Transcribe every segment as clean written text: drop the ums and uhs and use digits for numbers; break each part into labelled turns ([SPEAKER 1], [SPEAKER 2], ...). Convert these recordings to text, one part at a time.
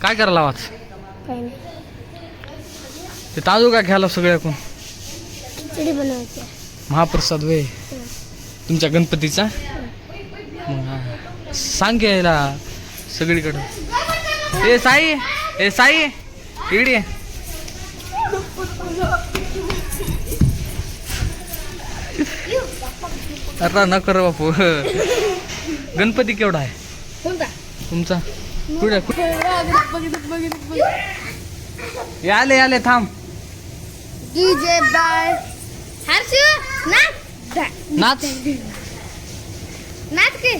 [SPEAKER 1] काय करायला आवाज?
[SPEAKER 2] काही नाही.
[SPEAKER 1] ते तांदूळ काय घ्यायला सगळ्याकडून?
[SPEAKER 2] खिचडी बनवायची.
[SPEAKER 1] महाप्रसाद वे तुमच्या गणपतीचा. मग सांग की यायला सगळीकडं. ए साई, ए साई इकडे ये. आता न कर बापू. गणपती केवढा आहे तुमचा? कुठे आले आले थांब.
[SPEAKER 2] डीजे बाय हर्षू नाच
[SPEAKER 1] नाच
[SPEAKER 2] नाच के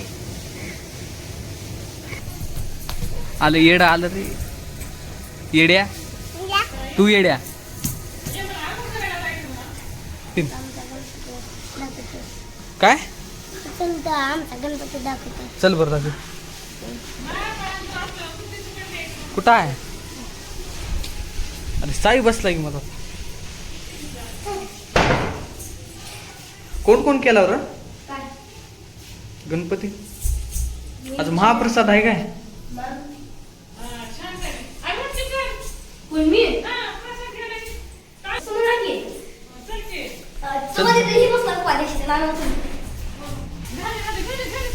[SPEAKER 1] आलं येडा आलं रे. येड्या तू येड्या. काय
[SPEAKER 2] आमचा गणपती दाखवतो.
[SPEAKER 1] चल बरं दाखव. कुठं आहे? अरे साई बसला की मला. कोण कोण केला रे गणपती? आज महाप्रसाद आहे काय?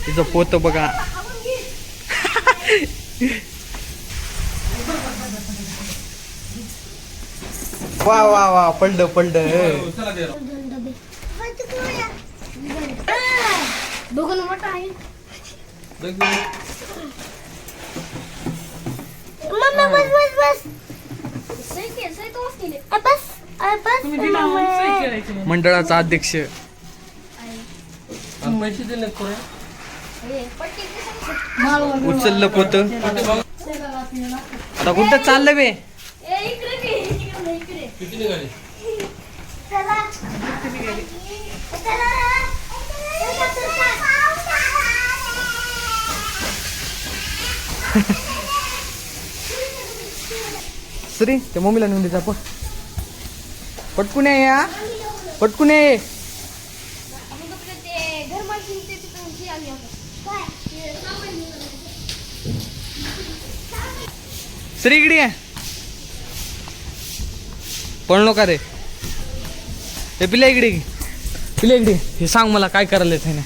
[SPEAKER 1] तिचं पोत बघा. वा वा वा पडलं पडलं.
[SPEAKER 2] बघून मोठा आहे. मम्मी बस बस बस. सही के सही तो केले. बस बस.
[SPEAKER 1] मंडळाचा अध्यक्ष.
[SPEAKER 3] पैसे दिले
[SPEAKER 1] उचललं पोत. आता कुठं चाललं बे?
[SPEAKER 3] किती निघाली?
[SPEAKER 1] सरी त्या मम्मीला नेऊन द्यायचा. पटकून ये या. पटकून ये. सरी इकडे ये. पळलो का रे? हे पिल्या इकडे. पिल्या इकडे. हे सांग मला काय करायलेत हे ना?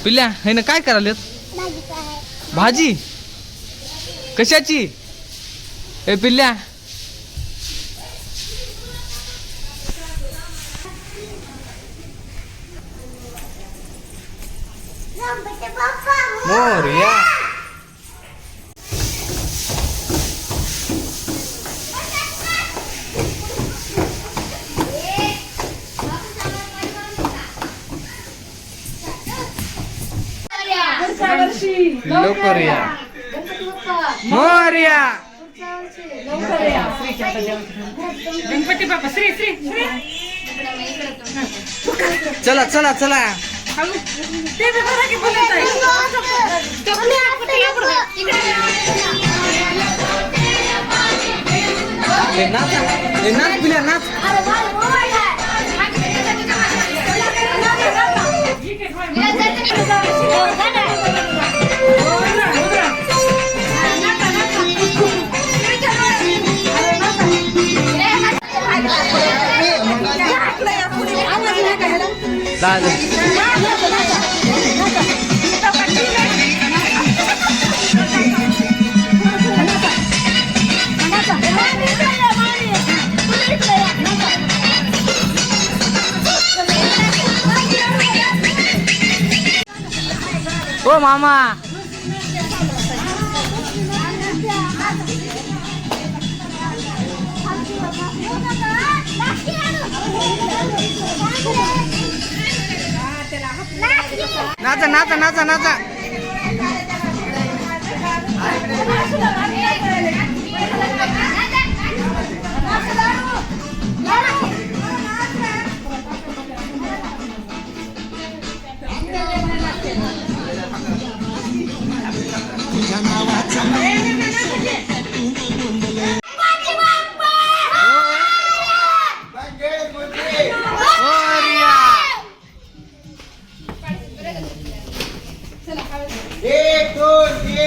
[SPEAKER 1] पिल्या हे ना काय करायलेत? भाजी कशाची? हे पिल्ल्या मोरया. लवकर या. मोरया.
[SPEAKER 4] गणपती बाप्पा श्री श्री श्री.
[SPEAKER 1] चला चला चला.
[SPEAKER 4] ते बघा की बोलत आहे.
[SPEAKER 1] नाच नाच पिल्या नाच. ओ मामा. नाचा नाचा नाचा नाचा.
[SPEAKER 5] एक दोन तीन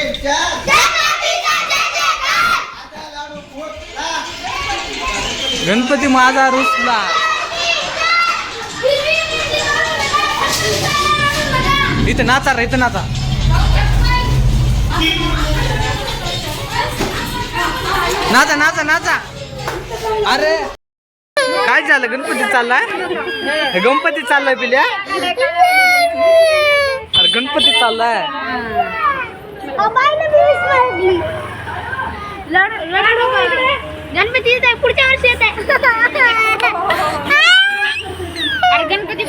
[SPEAKER 1] गणपती माझा रुसला. इथं नाचा रे, इथं नाचा. नाचा नाचा नाचा. अरे काय झालं? गणपती चाललाय, गणपती चाललाय पिल्या. अरे गणपती चाललाय.
[SPEAKER 2] गणपती येत आहे, पुढच्या वर्षी येत आहे. अरे गणपती